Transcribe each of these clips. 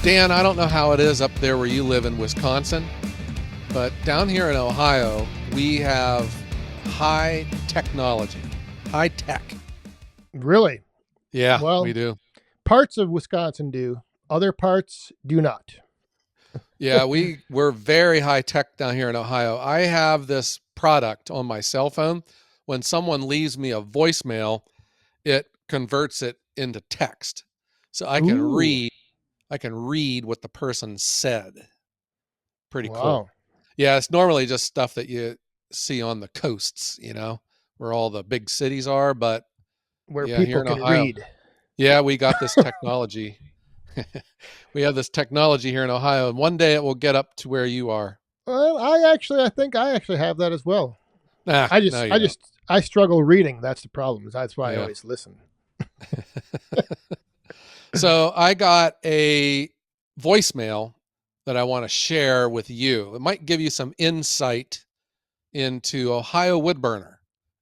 Dan, I don't know how it is up there where you live in Wisconsin, but down here in Ohio, we have high technology, high tech. Really? Yeah, we Well, do. parts of Wisconsin do. Other parts do not. Yeah, we're very high tech down here in Ohio. I have this product on my cell phone. When someone leaves me a voicemail, it converts it into text. So Ooh, I can read what the person said. Pretty cool. wow. Yeah, it's normally just stuff that you see on the coasts, where all the big cities are, but Where yeah, here people in can Ohio. read. Yeah, we got this technology. We have this technology here in Ohio, and one day it will get up to where you are. Well, I think I actually have that as well. Ah, I no, just, you I don't. just, I struggle reading. That's the problem. That's why I Yeah. always listen. So I got a voicemail that I want to share with you. It might give you some insight into Ohio woodburner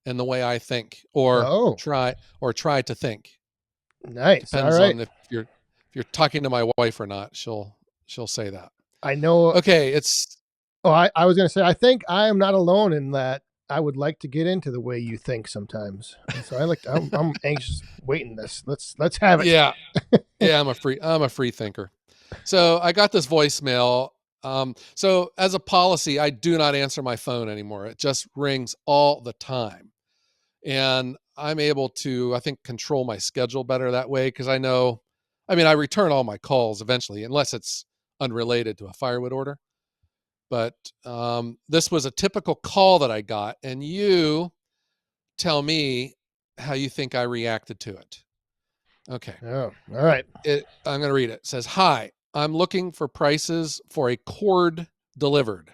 and the way I think, Oh, or try to think. nice. All Depends right. on if you're talking to my wife or not. She'll say that. I know. Okay, it's Oh, I was going to say, I think I am not alone in that. I would like to get into the way you think sometimes. So I'm anxious waiting this. Let's have it. yeah, yeah. I'm a free thinker. So I got this voicemail. So as a policy, I do not answer my phone anymore. It just rings all the time, and I'm able to, I think, control my schedule better that way because I know. I mean, I return all my calls eventually, unless it's unrelated to a firewood order. But this was a typical call that I got, and you tell me how you think I reacted to it. Okay. Oh, all right. I'm going to read it. It says, "Hi, I'm looking for prices for a cord delivered.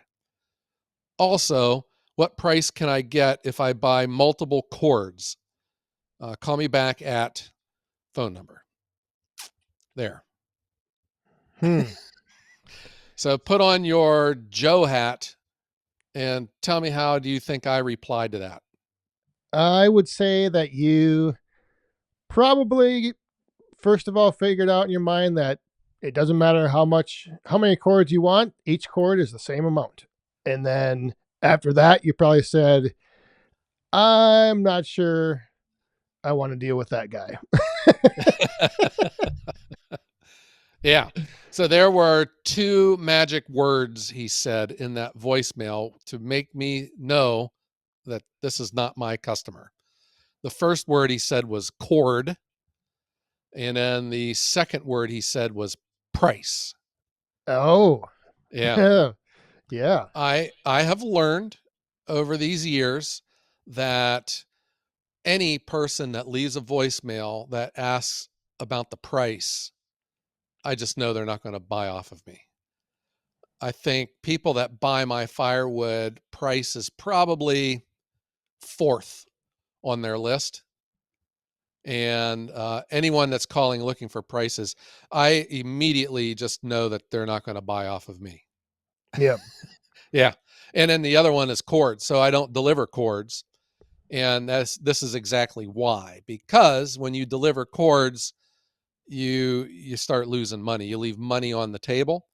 Also, what price can I get if I buy multiple cords? Call me back at phone number." There. Hmm. So put on your Joe hat and tell me, how do you think I replied to that? I would say that you probably first of all figured out in your mind that it doesn't matter how many chords you want, each chord is the same amount. And then after that, you probably said, I'm not sure I want to deal with that guy. Yeah. So there were two magic words he said in that voicemail to make me know that this is not my customer. The first word he said was cord, and then the second word he said was price. Oh, Yeah. yeah. I have learned over these years that any person that leaves a voicemail that asks about the price, I just know they're not going to buy off of me. I think people that buy my firewood, price is probably fourth on their list. And anyone that's calling looking for prices, I immediately just know that they're not going to buy off of me. Yeah. Yeah. And then the other one is cords. So I don't deliver cords. And this is exactly why. Because when you deliver cords, you start losing money. You leave money on the table.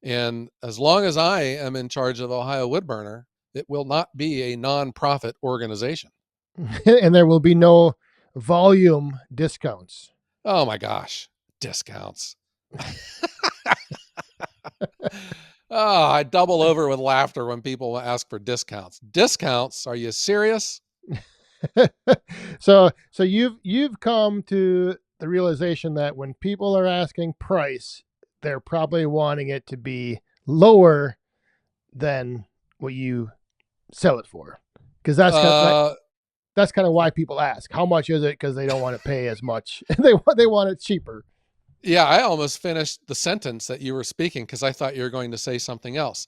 And as long as I am in charge of Ohio Woodburner, it will not be a nonprofit organization. And there will be no volume discounts. Oh my gosh, discounts. Oh, I double over with laughter when people ask for discounts. Discounts? Are you serious? So you've come to the realization that when people are asking price, they're probably wanting it to be lower than what you sell it for, because Uh, that's kind of why people ask how much is it, because they don't want to pay as much. They want it cheaper. yeah, I almost finished the sentence that you were speaking because I thought you were going to say something else.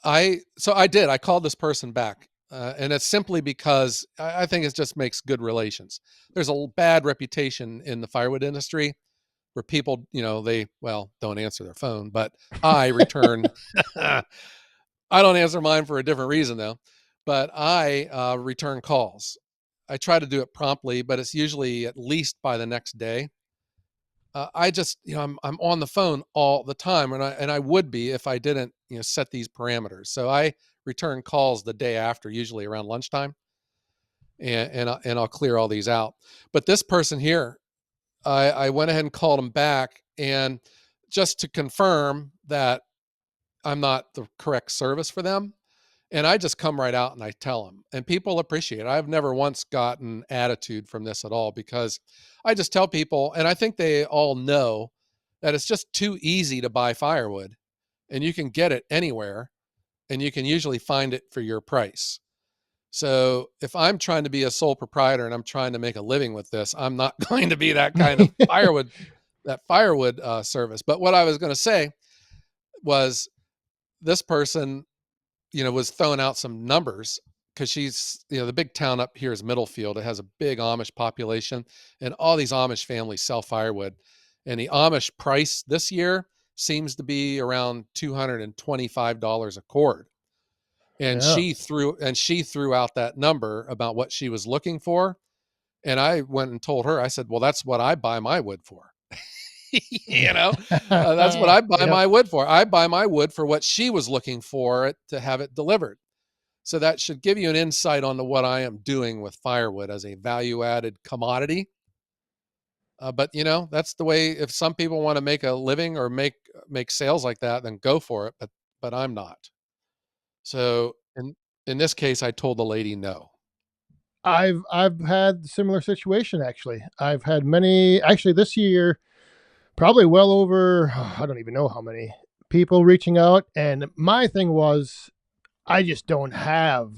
I did. I called this person back, and it's simply because I think it just makes good relations. There's a bad reputation in the firewood industry where people, they don't answer their phone, but I return. I don't answer mine for a different reason though, but I return calls. I try to do it promptly, but it's usually at least by the next day. I just, I'm on the phone all the time, and I would be if I didn't, set these parameters. So I return calls the day after, usually around lunchtime, and I'll clear all these out. But this person here, I went ahead and called him back, and just to confirm that I'm not the correct service for them. And I just come right out and I tell them, and people appreciate it. I've never once gotten attitude from this at all, because I just tell people, and I think they all know, that it's just too easy to buy firewood, and you can get it anywhere, and you can usually find it for your price. So if I'm trying to be a sole proprietor and I'm trying to make a living with this, I'm not going to be that kind of firewood service. But what I was going to say was, this person, was throwing out some numbers, because she's, the big town up here is Middlefield. It has a big Amish population, and all these Amish families sell firewood. And the Amish price this year seems to be around $225 a cord. And Yeah. she threw out that number about what she was looking for. And I went and told her, I said, well, that's what I buy my wood for. you know, that's what I buy Yep. my wood for. I buy my wood for what she was looking for it to have it delivered. So that should give you an insight onto what I am doing with firewood as a value added commodity. But that's the way. If some people want to make a living or make sales like that, then go for it. But I'm not. So in this case, I told the lady no. I've had similar situation actually. I've had many actually this year, probably well over I don't even know how many people reaching out, and my thing was I just don't have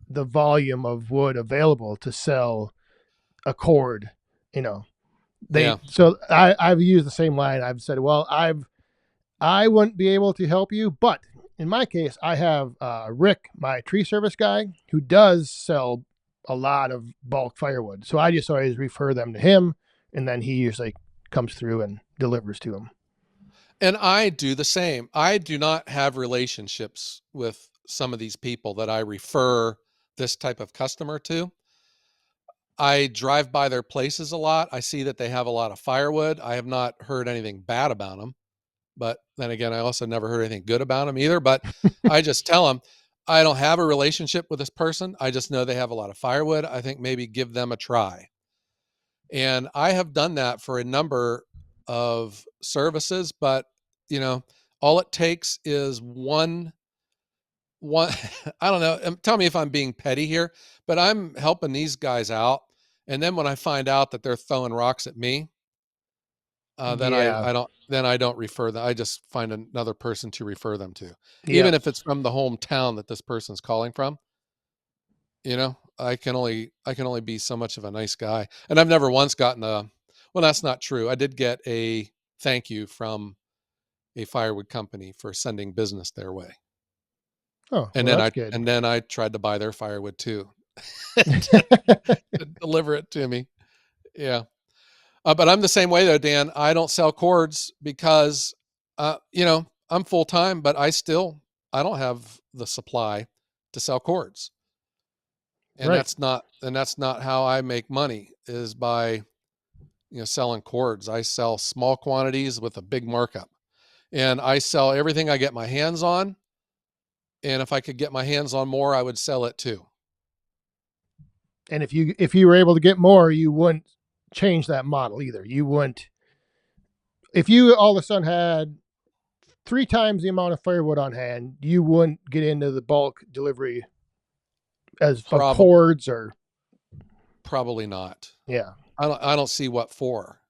the volume of wood available to sell a cord, you know. Yeah. I've used the same line. I've said, well, I wouldn't be able to help you, but in my case, I have Rick, my tree service guy, who does sell a lot of bulk firewood. So I just always refer them to him, and then he usually comes through and delivers to them. And I do the same. I do not have relationships with some of these people that I refer this type of customer to. I drive by their places a lot. I see that they have a lot of firewood. I have not heard anything bad about them. But then again, I also never heard anything good about them either. But I just tell them, I don't have a relationship with this person. I just know they have a lot of firewood. I think maybe give them a try. And I have done that for a number of services, but you know, all it takes is one I don't know, tell me if I'm being petty here, but I'm helping these guys out, and then when I find out that they're throwing rocks at me, then Yeah. I don't refer them. I just find another person to refer them to, even Yep. if it's from the hometown that this person's calling from. I can only be so much of a nice guy, and I've never once gotten a. Well, that's not true. I did get a thank you from a firewood company for sending business their way. Oh, And well, then that's I good. and then I tried to buy their firewood too to, to deliver it to me. Yeah. But I'm the same way though, Dan. I don't sell cords because, I'm full time, but I don't have the supply to sell cords, and Right. that's not how I make money, is by selling cords. I sell small quantities with a big markup, and I sell everything I get my hands on. And if I could get my hands on more, I would sell it too. And if you were able to get more, you wouldn't change that model either. You wouldn't if you all of a sudden had three times the amount of firewood on hand, you wouldn't get into the bulk delivery as of Probably cords or probably not. yeah. I don't see what for.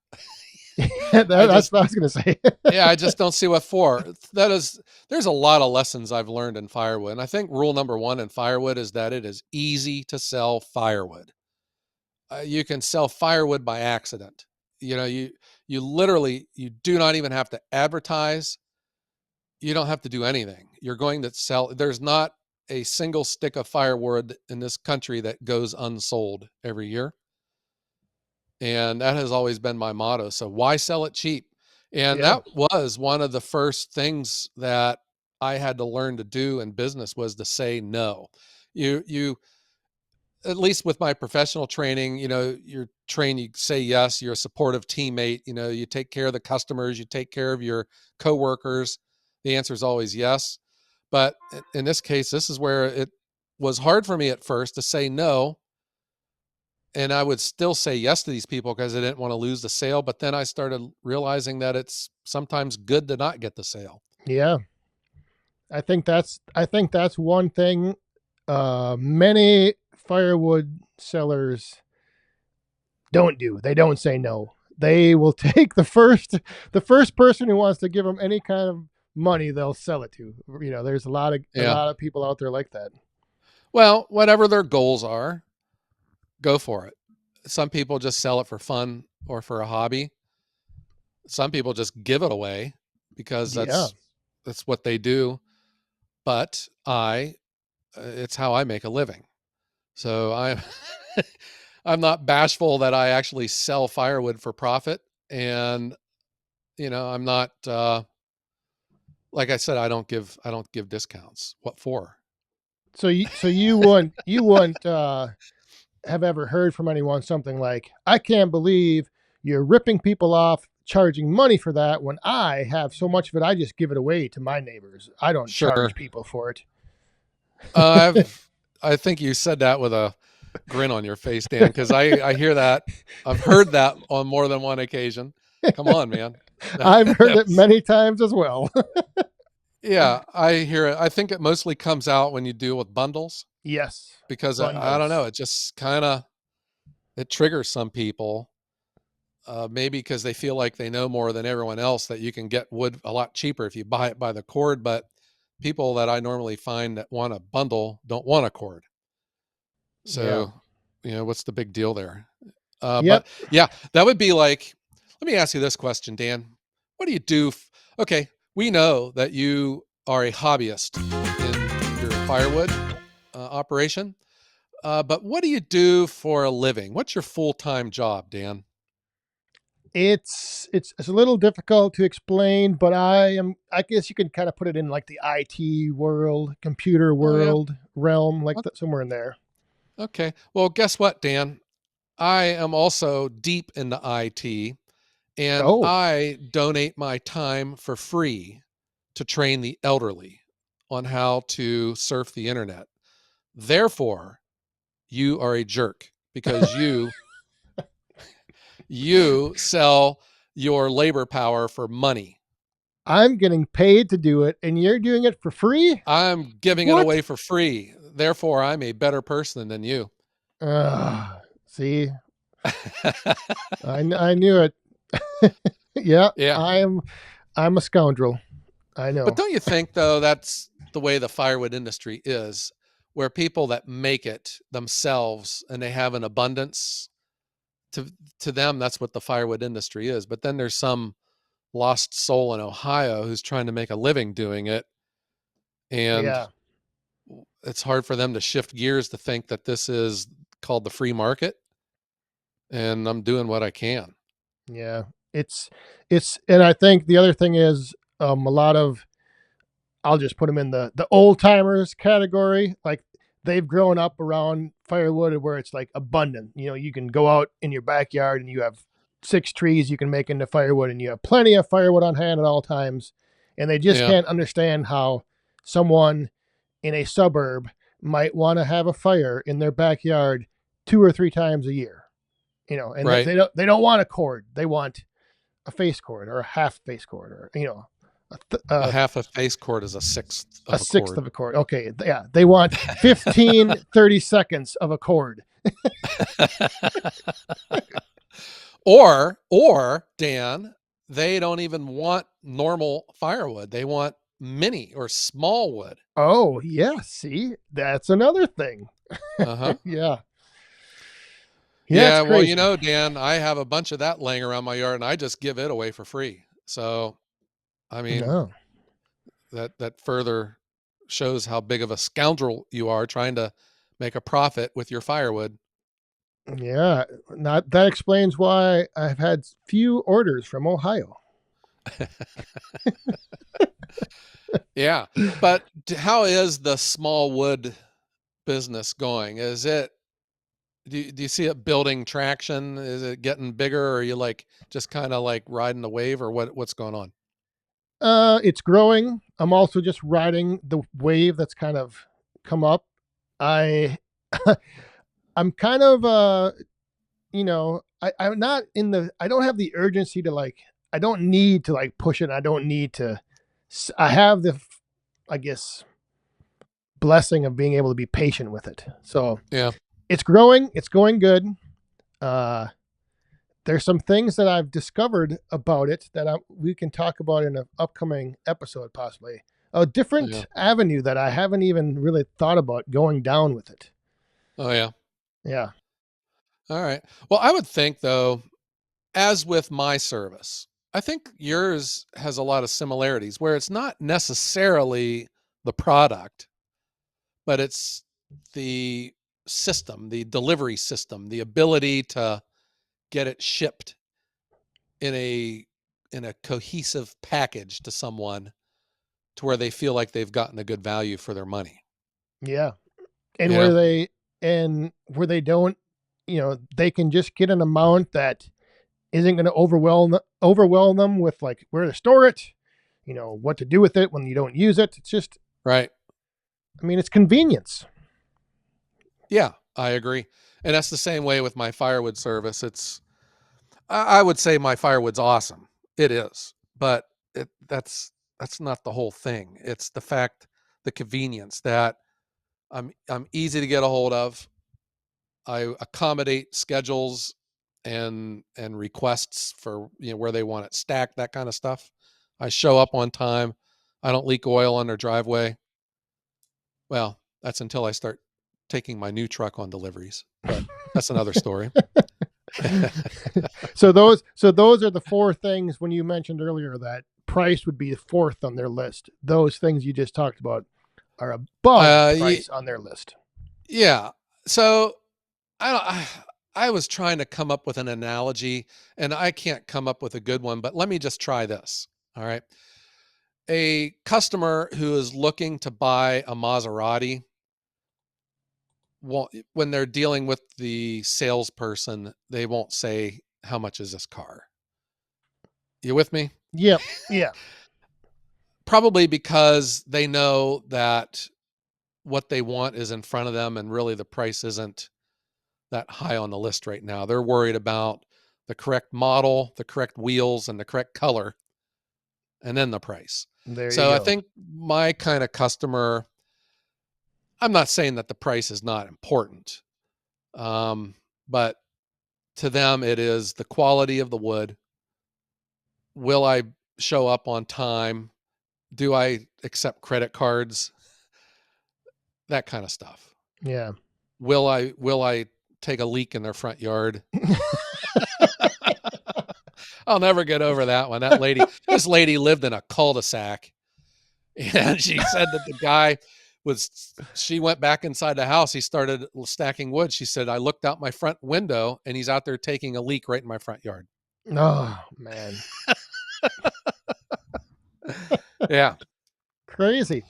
I That's just what I was gonna say. Yeah, I just don't see what for. There's a lot of lessons I've learned in firewood. And I think rule number one in firewood is that it is easy to sell firewood. You can sell firewood by accident. You literally, you do not even have to advertise. You don't have to do anything. You're going to sell. There's not a single stick of firewood in this country that goes unsold every year. And that has always been my motto. So why sell it cheap? And Yeah. that was one of the first things that I had to learn to do in business, was to say no. You at least with my professional training, you're trained, you say yes, you're a supportive teammate, you take care of the customers, you take care of your coworkers. The answer is always yes. But in this case, this is where it was hard for me at first to say no. And I would still say yes to these people because I didn't want to lose the sale. But then I started realizing that it's sometimes good to not get the sale. Yeah. I think that's one thing many firewood sellers don't do. They don't say no. They will take the first person who wants to give them any kind of money, they'll sell it to. There's a Yeah. lot of people out there like that. Well, whatever their goals are, go for it. Some people just sell it for fun or for a hobby. Some people just give it away because Yeah. that's what they do. But it's how I make a living. So I'm I'm not bashful that I actually sell firewood for profit, and I'm not like I said, I don't give discounts. What for? So you wouldn't have ever heard from anyone something like, "I can't believe you're ripping people off, charging money for that when I have so much of it. I just give it away to my neighbors. I don't charge Sure. people for it." I think you said that with a grin on your face, Dan, because I hear that. I've heard that on more than one occasion. Come on, man. I've heard it That's many times as well. Yeah, I hear it. I think it mostly comes out when you deal with bundles Yes, because I don't know, bundles. it just kind of it triggers some people. Maybe because they feel like they know more than everyone else that you can get wood a lot cheaper if you buy it by the cord. But people that I normally find that want a bundle don't want a cord. Yeah. So, what's the big deal there? Yep. But yeah, that would be like, let me ask you this question, Dan. What do you do? Okay, we know that you are a hobbyist in your firewood operation, but what do you do for a living? What's your full time job, Dan? It's a little difficult to explain, but I guess you can kind of put it in like the IT world, computer Oh, yeah. world realm, like that, somewhere in there. Okay. Well, guess what, Dan? I am also deep into IT, and Oh, I donate my time for free to train the elderly on how to surf the internet. Therefore, you are a jerk because you sell your labor power for money. I'm getting paid to do it and you're doing it for free? I'm giving it What? away for free. Therefore, I'm a better person than you. See, I knew it. Yeah, Yeah. I'm a scoundrel. I But know. don't you think though that's the way the firewood industry is, where people that make it themselves and they have an abundance to to them, that's what the firewood industry is. But then there's some lost soul in Ohio who's trying to make a living doing it, and Yeah, it's hard for them to shift gears to think that this is called the free market and I'm doing what I can. yeah. And I think the other thing is a lot of I'll just put them in the old timers category. Like they've grown up around firewood where it's like abundant. You can go out in your backyard and you have 6 trees you can make into firewood, and you have plenty of firewood on hand at all times. And they just Yeah, can't understand how someone in a suburb might want to have a fire in their backyard 2 or 3 times a year. And right. they don't want a cord. They want a face cord or a half face cord, or a, th- A a half a face cord is a sixth a of a sixth cord. of a cord. Okay, yeah, they want 15, 30 seconds of a cord. Or Dan, they don't even want normal firewood. They want mini or small wood. Oh, yeah, see, that's another thing. Uh-huh. Yeah, yeah, it's Yeah, well, crazy. Dan, I have a bunch of that laying around my yard and I just give it away for free. So, I mean, No, that further shows how big of a scoundrel you are trying to make a profit with your firewood. yeah, not that explains why I've had few orders from Ohio. Yeah. But how is the small wood business going? Is it do you see it building traction? Is it getting bigger, or are you like just kind of like riding the wave, or what's going on? It's growing. I'm also just riding the wave that's kind of come up. I I'm kind of I'm not in the I don't have the urgency to like I don't need to like push it. I don't need to I have the I guess blessing of being able to be patient with it. So Yeah. it's growing, it's going good. Uh there's some things that I've discovered about it that we can talk about in an upcoming episode, possibly. A Yeah. different avenue that I haven't even really thought about going down with it. Oh yeah. Yeah. All right. Well, I would think though, as with my service, I think yours has a lot of similarities where it's not necessarily the product, but it's the system, the delivery system, the ability to get it shipped in a cohesive package to someone to where they feel like they've gotten a good value for their money. Yeah. And You know? where they don't, they can just get an amount that isn't going to overwhelm them with like where to store it, what to do with it when you don't use it. It's just, Right. I mean, it's convenience. Yeah, I agree. And that's the same way with my firewood service. I would say my firewood's awesome. It is. But that's not the whole thing. It's the convenience that I'm easy to get a hold of. I accommodate schedules and requests for where they want it stacked, that kind of stuff. I show up on time. I don't leak oil on their driveway. Well, that's until I start taking my new truck on deliveries, but that's another story. So those are the four things when you mentioned earlier that price would be fourth on their list. Those things you just talked about are above Ye price on their list. yeah. So I don't I was trying to come up with an analogy, and I can't come up with a good one, but let me just try this. All right. A customer who is looking to buy a Maserati, when they're dealing with the salesperson, they won't say, "How much is this car?" You with me? Yep. Yeah. Probably because they know that what they want is in front of them, and really the price isn't that high on the list right now. They're worried about the correct model, the correct wheels, and the correct color, and then the price. There you So I go. think my kind of customer, I'm not saying that the price is not important, but to them, it is the quality of the wood. Will I show up on time? Do I accept credit cards? That kind of stuff. Yeah. Will I take a leak in their front yard? I'll never get over that one. This lady lived in a cul-de-sac, and she said that the guy she went back inside the house. He started stacking wood. She said, I looked out my front window and he's out there taking a leak right in my front yard. Oh man. Yeah. Crazy.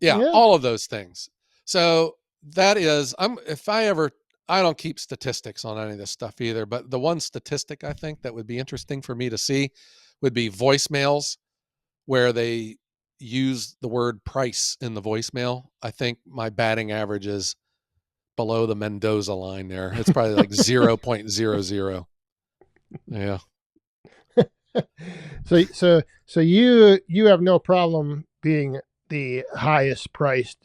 Yeah. Yeah. All of those things. So that is, I don't keep statistics on any of this stuff either, but the one statistic I think that would be interesting for me to see would be voicemails where they use the word price in the voicemail. I think my batting average is below the Mendoza line there. It's probably like 0.00. Yeah. So you have no problem being the highest priced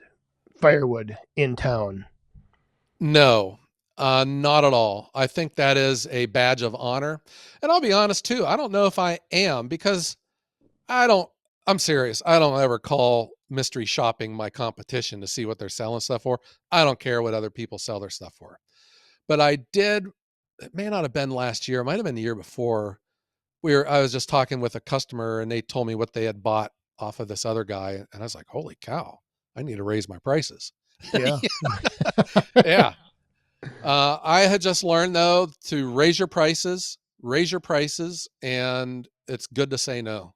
firewood in town. No, not at all. I think that is a badge of honor. And I'll be honest too, I don't know if I am because I don't, I'm serious. I don't ever call mystery shopping my competition to see what they're selling stuff for. I don't care what other people sell their stuff for. But I did, it may not have been last year, it might have been the year before. I was just talking with a customer and they told me what they had bought off of this other guy. And I was like, holy cow, I need to raise my prices. Yeah. Yeah. I had just learned though to raise your prices, and it's good to say no.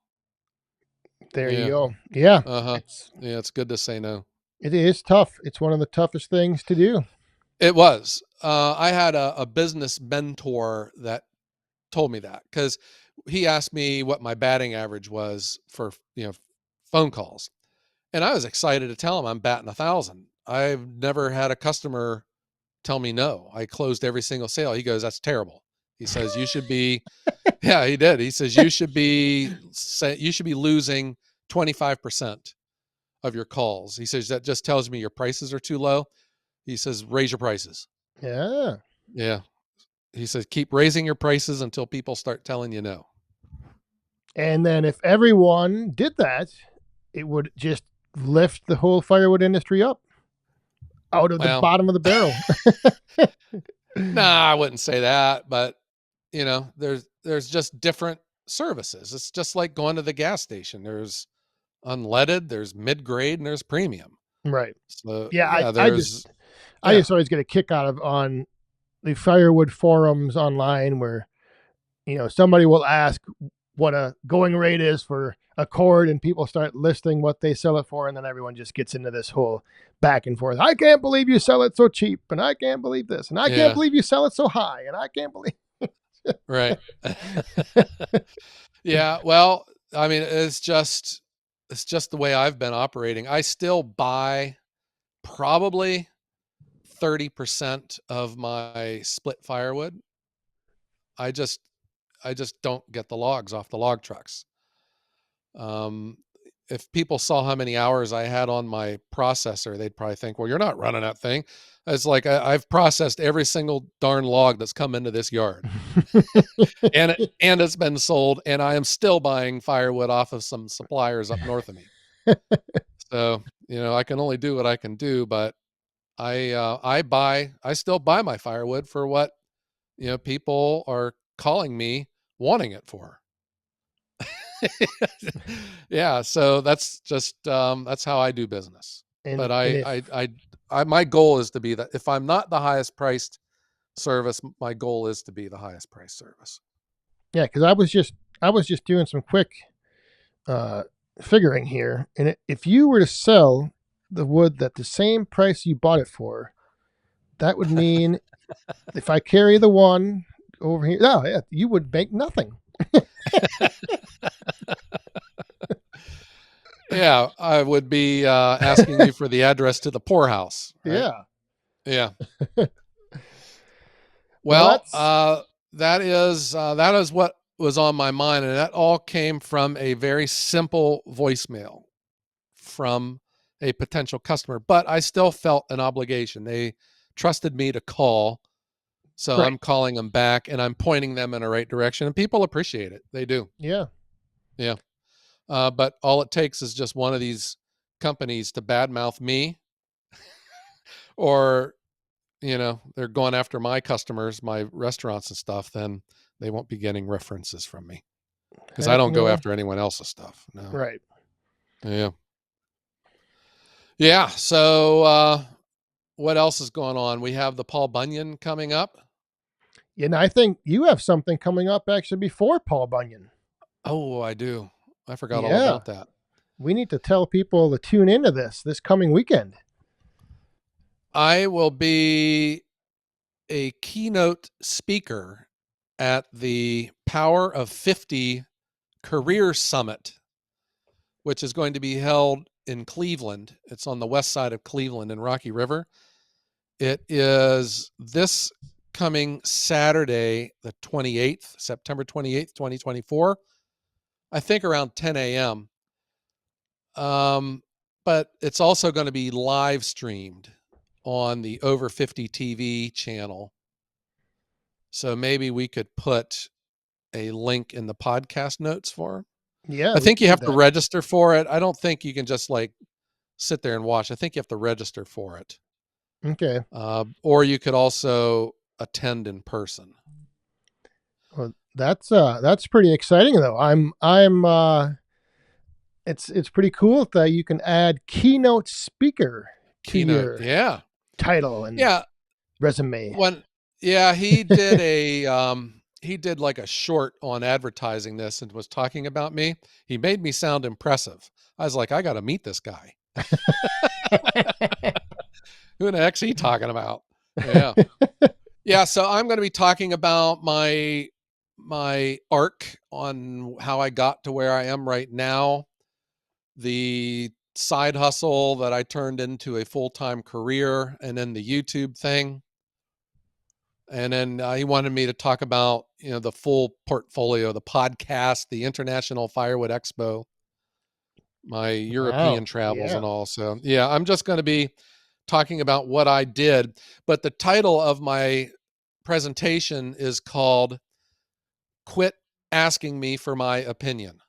There you Yeah. go. Yeah. Uh-huh. It's Yeah, it's good to say no. it is tough. It's one of the toughest things to do. It was. I had a business mentor that told me that because he asked me what my batting average was for phone calls, and I was excited to tell him I'm batting 1,000. I've never had a customer tell me no. I closed every single sale. He goes, "That's terrible." He says, "You should be." Yeah, he did. He says, you should be losing 25% of your calls." He says, "That just tells me your prices are too low." He says, "Raise your prices." Yeah. Yeah. He says, "Keep raising your prices until people start telling you no." And then if everyone did that, it would just lift the whole firewood industry up out of the Well, bottom of the barrel. nah, I wouldn't say that, but there's just different services. It's just like going to the gas station. There's unleaded, there's mid-grade, and there's premium. Right. So Yeah, yeah, I yeah, just always get a kick out of on the firewood forums online where, somebody will ask what a going rate is for a cord and people start listing what they sell it for, and then everyone just gets into this whole back and forth. I can't believe you sell it so cheap, and I can't believe this, and I can't yeah, believe you sell it so high, and I can't believe. right. Yeah, well, I mean, it's just the way I've been operating. I still buy probably 30% of my split firewood. I just I just don't get the logs off the log trucks. Um, if people saw how many hours I had on my processor, they'd probably think, "Well, you're not running that thing." It's like I've processed every single darn log that's come into this yard, and it's been sold, and I am still buying firewood off of some suppliers up north of me. So I can only do what I can do, but I still buy my firewood for what people are calling me wanting it for. Yeah, so that's how I do business. But and if my goal is to be that if I'm not the highest priced service, my goal is to be the highest priced service. Yeah, because I was just doing some quick uh, figuring here, and if you were to sell the wood at the same price you bought it for, that would mean if I carry the one over here, oh yeah, you would make nothing. Yeah, I would be asking you for the address to the poorhouse, right? Yeah. Yeah. Well, Well, that's that is what was on my mind, and that all came from a very simple voicemail from a potential customer. But I still felt an obligation. They trusted me to call, so right. I'm calling them back, and I'm pointing them in the right direction, and people appreciate it. They do. Yeah. Yeah. But all it takes is just one of these companies to badmouth me, or they're going after my customers, my restaurants and stuff, then they won't be getting references from me because I Heck don't go no. after anyone else's stuff. No. Right. Yeah. Yeah. So, what else is going on? We have the Paul Bunyan coming up. And I think you have something coming up actually before Paul Bunyan. Oh, I do. I forgot all Yeah. about that. We need to tell people to tune into this coming weekend. I will be a keynote speaker at the Power of 50 Career Summit, which is going to be held in Cleveland. It's on the west side of Cleveland in Rocky River. It is this coming Saturday, the 28th, September 28th, 2024, I think around 10 a.m. But it's also going to be live streamed on the Over 50 TV channel. So maybe we could put a link in the podcast notes for 'em. Yeah, I we think can you do have to that. register for it. I don't think you can just like sit there and watch. I think you have to register for it. Okay. Or you could also attend in person. Well, that's pretty exciting though. I'm it's pretty cool that you can add keynote speaker to Keynote. your Yeah. title and Yeah. resume. When yeah, he did like a short on advertising this and was talking about me. He made me sound impressive. I was like, I got to meet this guy. Who the heck's he talking about? Yeah. Yeah. So I'm going to be talking about my arc on how I got to where I am right now, the side hustle that I turned into a full-time career, and then the YouTube thing. And then he wanted me to talk about, the full portfolio, the podcast, the International Firewood Expo, my European Wow. travels Yeah. and all. So, yeah, I'm just going to be talking about what I did. But the title of my presentation is called Quit Asking Me for My Opinion,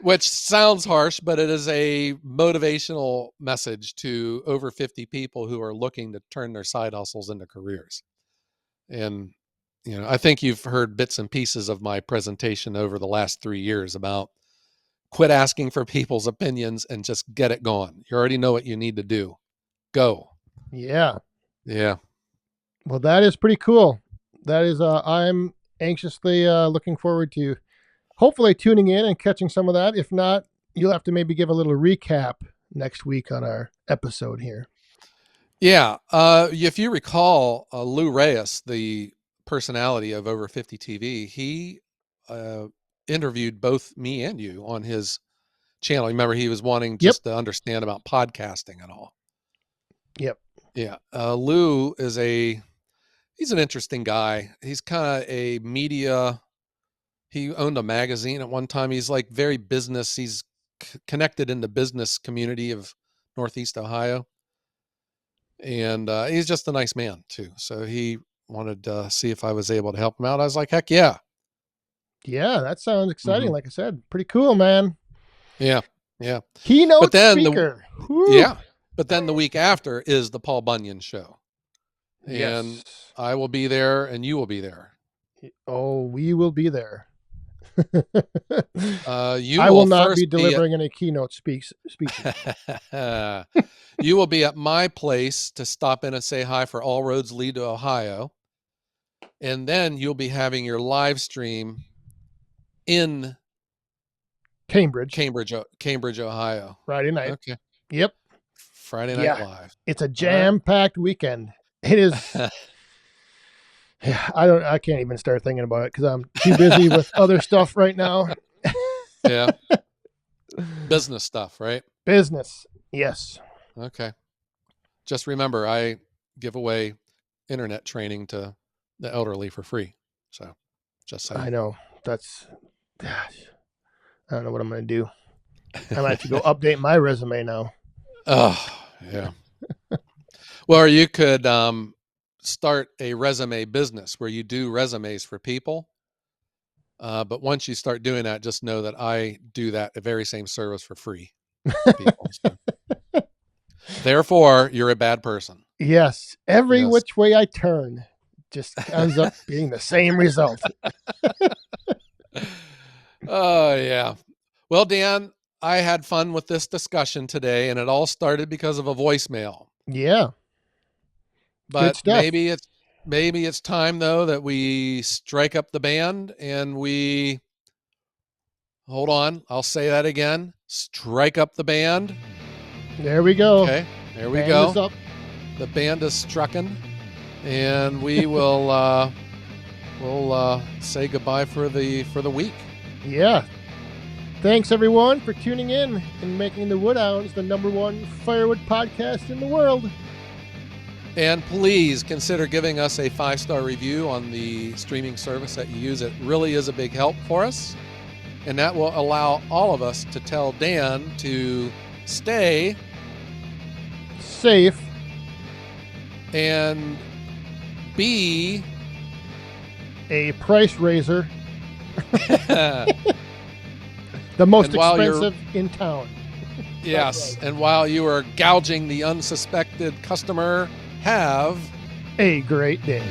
which sounds harsh, but it is a motivational message to over 50 people who are looking to turn their side hustles into careers. And, I think you've heard bits and pieces of my presentation over the last 3 years about quit asking for people's opinions and just get it going. You already know what you need to do. Go. Yeah. Yeah. Well, that is pretty cool. That is, I'm anxiously looking forward to hopefully tuning in and catching some of that. If not, you'll have to maybe give a little recap next week on our episode here. Yeah. If you recall, Lou Reyes, the personality of Over 50 TV, he interviewed both me and you on his channel. Remember, he was wanting Yep. just to understand about podcasting and all. Yep. Yeah. Lou he's an interesting guy. He's kind of a media. He owned a magazine at one time. He's like very business. He's connected in the business community of Northeast Ohio. And he's just a nice man too. So he wanted to see if I was able to help him out. I was like, heck yeah. Yeah, that sounds exciting. Hmm. Like I said, pretty cool, man. Yeah. Yeah. But Keynote then speaker. Whew. yeah. But then the week after is the Paul Bunyan show. And Yes. I will be there and you will be there. Oh, we will be there. You I will will not first be delivering any keynote speeches. You will be at my place to stop in and say hi for All Roads Lead to Ohio. And then you'll be having your live stream in Cambridge, Cambridge, Ohio. Friday night. Okay. Yep. Friday Night Yeah. Live. It's a jam-packed weekend. It is. I can't even start thinking about it because I'm too busy with other stuff right now. Yeah. Business stuff, right? Business. Yes. Okay. Just remember, I give away internet training to the elderly for free. So just saying. I know. Gosh, I don't know what I'm going to do. I might have to go update my resume now. Oh, yeah. Well, or you could start a resume business where you do resumes for people. But once you start doing that, just know that I do that the very same service for free for people. So. Therefore, you're a bad person. Yes. Every Yes. which way I turn just ends up being the same result. Oh, yeah. Well, Dan, I had fun with this discussion today, and it all started because of a voicemail. Yeah. Good But stuff. maybe it's time though that we strike up the band and we hold on. I'll say that again. Strike up the band. There we go. Okay, there we Band go. is up. The band is strucken, and we will we'll say goodbye for the week. Yeah. Thanks everyone for tuning in and making the Wood Hounds the #1 firewood podcast in the world. And please consider giving us a 5-star review on the streaming service that you use. It really is a big help for us. And that will allow all of us to tell Dan to stay safe and be a price raiser. The most expensive in town. Yes. Right. And while you are gouging the unsuspected customer, have a great day.